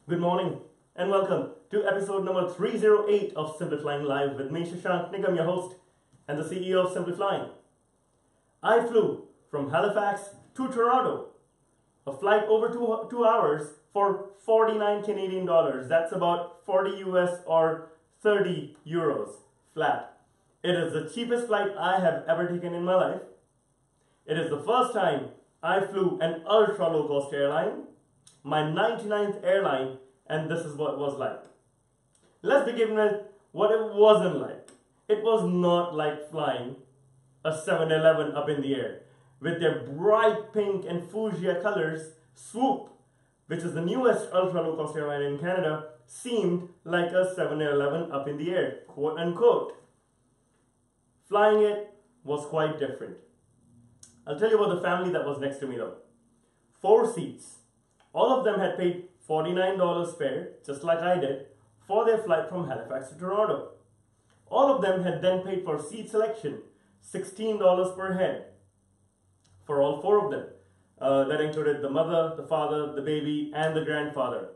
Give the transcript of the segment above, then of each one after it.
Good morning and welcome to episode number 308 of Simply Flying Live with me, Shashank Nigam, your host and the CEO of Simply Flying. I flew from Halifax to Toronto, a flight over 2 hours for 49 Canadian dollars. That's about 40 US or 30 euros flat. It is the cheapest flight I have ever taken in my life. It is the first time I flew an ultra low cost airline, my 99th airline, and this is what it was like. Let's begin with what it wasn't like. It was not like flying a 7-Eleven up in the air. With their bright pink and fuchsia colors, Swoop, which is the newest ultra low cost airline in Canada, seemed like a 7-Eleven up in the air, quote unquote. Flying it was quite different. I'll tell you about the family that was next to me though. 4 seats. All of them had paid $49 fare, just like I did, for their flight from Halifax to Toronto. All of them had then paid for seat selection, $16 per head, for all 4 of them. That included the mother, the father, the baby, and the grandfather.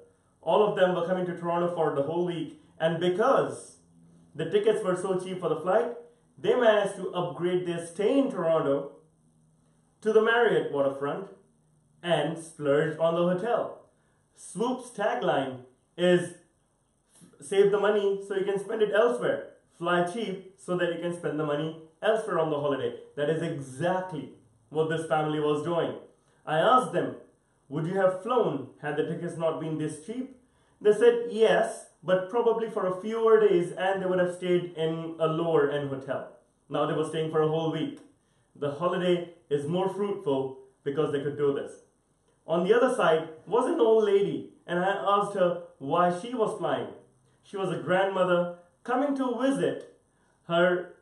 All of them were coming to Toronto for the whole week, and because the tickets were so cheap for the flight, they managed to upgrade their stay in Toronto to the Marriott waterfront and splurge on the hotel. Swoop's tagline is save the money so you can spend it elsewhere. Fly cheap so that you can spend the money elsewhere on the holiday. That is exactly what this family was doing. I asked them, would you have flown had the tickets not been this cheap? They said yes, but probably for a fewer days, and they would have stayed in a lower end hotel. Now they were staying for a whole week. The holiday is more fruitful because they could do this. On the other side was an old lady, and I asked her why she was flying. She was a grandmother coming to visit her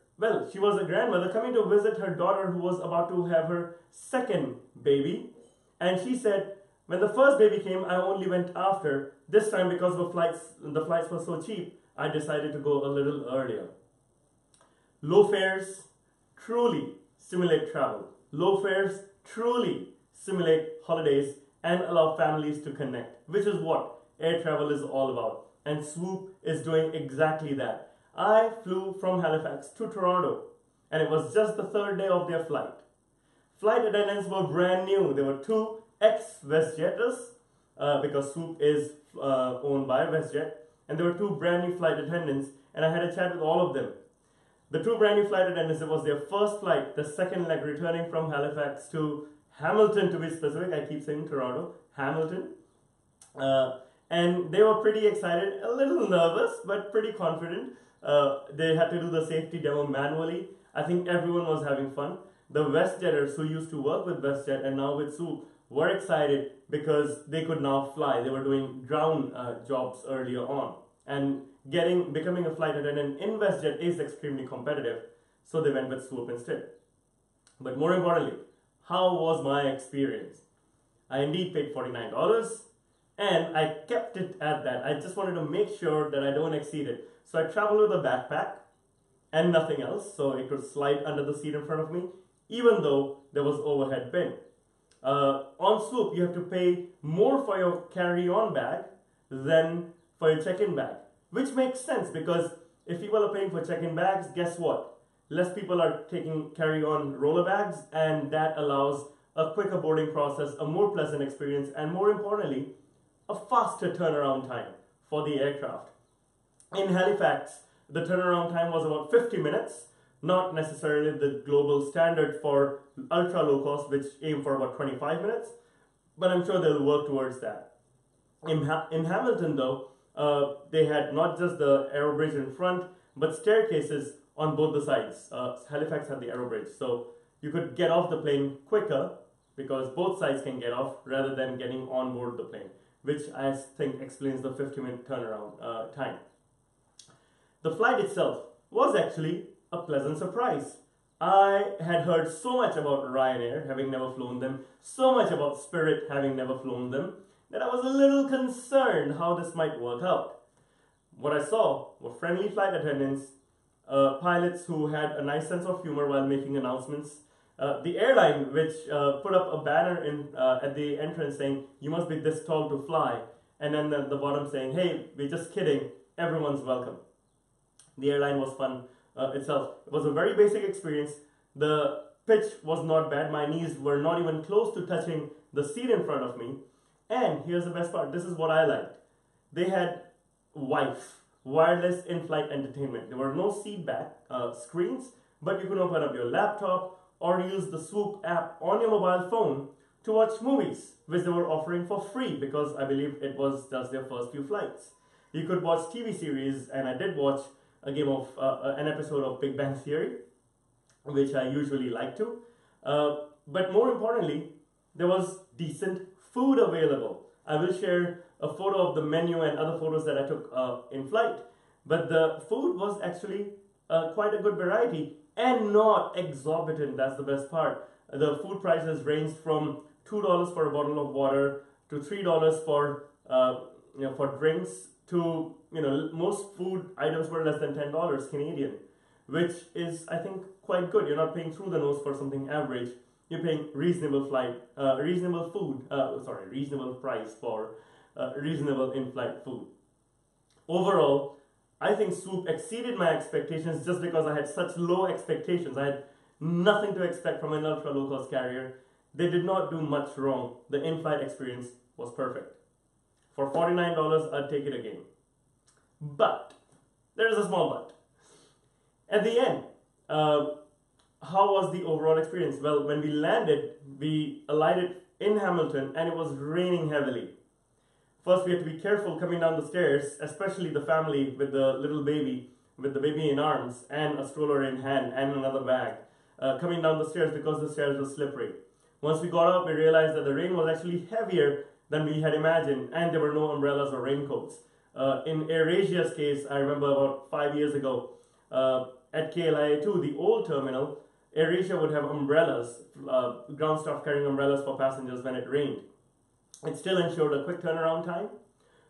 daughter who was about to have her second baby. And she said, when the first baby came, I only went after. This time, because the flights were so cheap, I decided to go a little earlier. Low fares truly simulate travel. Low fares truly simulate holidays and allow families to connect, which is what air travel is all about. And Swoop is doing exactly that. I flew from Halifax to Toronto, and it was just the 3rd day of their flight. Flight attendants were brand new. There were 2 ex-WestJetters, because Swoop is owned by WestJet, and there were 2 brand new flight attendants, and I had a chat with all of them. The 2 brand new flight attendants, it was their first flight, the second leg returning from Halifax to Hamilton, to be specific. I keep saying Toronto, Hamilton. And they were pretty excited, a little nervous, but pretty confident. They had to do the safety demo manually. I think everyone was having fun. The WestJetters who used to work with WestJet and now with Swoop were excited because they could now fly. They were doing ground jobs earlier on. And becoming a flight attendant in WestJet is extremely competitive, so they went with Swoop instead. But more importantly, how was my experience? I indeed paid $49, and I kept it at that. I just wanted to make sure that I don't exceed it. So I traveled with a backpack and nothing else, so it could slide under the seat in front of me, even though there was overhead bin. On Swoop, you have to pay more for your carry-on bag than for your check-in bag, which makes sense because if people are paying for check-in bags, guess what? Less people are taking carry-on roller bags, and that allows a quicker boarding process, a more pleasant experience, and more importantly, a faster turnaround time for the aircraft. In Halifax, the turnaround time was about 50 minutes, not necessarily the global standard for ultra low cost, which aim for about 25 minutes, but I'm sure they'll work towards that. In Hamilton though, they had not just the aero bridge in front, but staircases on both the sides. Halifax had the aero bridge, so you could get off the plane quicker because both sides can get off rather than getting on board the plane, which I think explains the 50-minute turnaround time. The flight itself was actually a pleasant surprise. I had heard so much about Ryanair, having never flown them, so much about Spirit, having never flown them, that I was a little concerned how this might work out. What I saw were friendly flight attendants, pilots who had a nice sense of humor while making announcements, The airline, which put up a banner at the entrance saying, "You must be this tall to fly," and then at the bottom saying, "Hey, we're just kidding, everyone's welcome." The airline was fun itself. It was a very basic experience. The pitch was not bad. My knees were not even close to touching the seat in front of me. And here's the best part. This is what I liked. They had wireless in-flight entertainment. There were no seat back screens, but you could open up your laptop or use the Swoop app on your mobile phone to watch movies, which they were offering for free because I believe it was just their first few flights. You could watch TV series, and I did watch an episode of Big Bang Theory, which I usually like to. But more importantly, there was decent food available. I will share a photo of the menu and other photos that I took in flight. But the food was actually quite a good variety and not exorbitant. That's the best part. The food prices ranged from $2 for a bottle of water to $3 for drinks to most food items were less than $10 Canadian, which is I think quite good. You're not paying through the nose for something average. You're paying reasonable price for reasonable in-flight food. Overall, I think Swoop exceeded my expectations just because I had such low expectations. I had nothing to expect from an ultra low-cost carrier. They did not do much wrong. The in-flight experience was perfect. For $49, I'd take it again. But, there is a small but. At the end, how was the overall experience? Well, when we landed, we alighted in Hamilton and it was raining heavily. First, we had to be careful coming down the stairs, especially the family with the little baby, with the baby in arms and a stroller in hand and another bag, coming down the stairs because the stairs were slippery. Once we got up, we realized that the rain was actually heavier than we had imagined, and there were no umbrellas or raincoats. In AirAsia's case, I remember about 5 years ago, at KLIA2, the old terminal, AirAsia would have umbrellas, ground staff carrying umbrellas for passengers when it rained. It still ensured a quick turnaround time,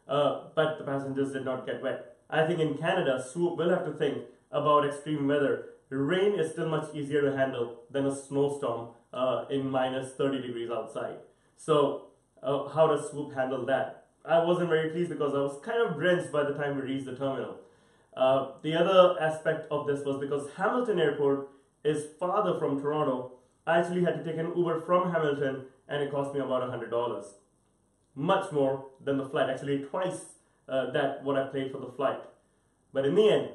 but the passengers did not get wet. I think in Canada, Swoop will have to think about extreme weather. Rain is still much easier to handle than a snowstorm in minus 30 degrees outside. So how does Swoop handle that? I wasn't very pleased because I was kind of drenched by the time we reached the terminal. The other aspect of this was because Hamilton Airport is farther from Toronto. I actually had to take an Uber from Hamilton and it cost me about $100. Much more than the flight, actually twice that what I paid for the flight. But in the end,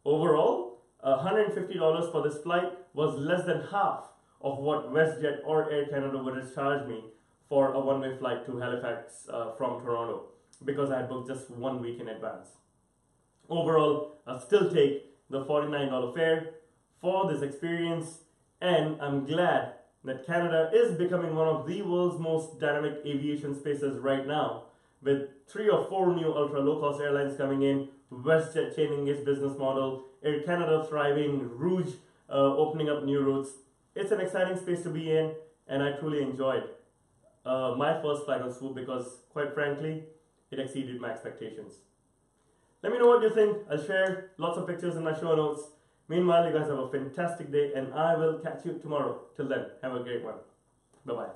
overall, $150 for this flight was less than half of what WestJet or Air Canada would have charged me for a one-way flight to Halifax from Toronto because I had booked just 1 week in advance. Overall, I'll still take the $49 fare for this experience, and I'm glad that Canada is becoming one of the world's most dynamic aviation spaces right now, with 3 or 4 new ultra low-cost airlines coming in, WestJet changing its business model, Air Canada thriving, Rouge opening up new routes. It's an exciting space to be in, and I truly enjoyed my first flight on Swoop because, quite frankly, it exceeded my expectations. Let me know what you think. I'll share lots of pictures in my show notes. Meanwhile, you guys have a fantastic day, and I will catch you tomorrow. Till then, have a great one. Bye-bye.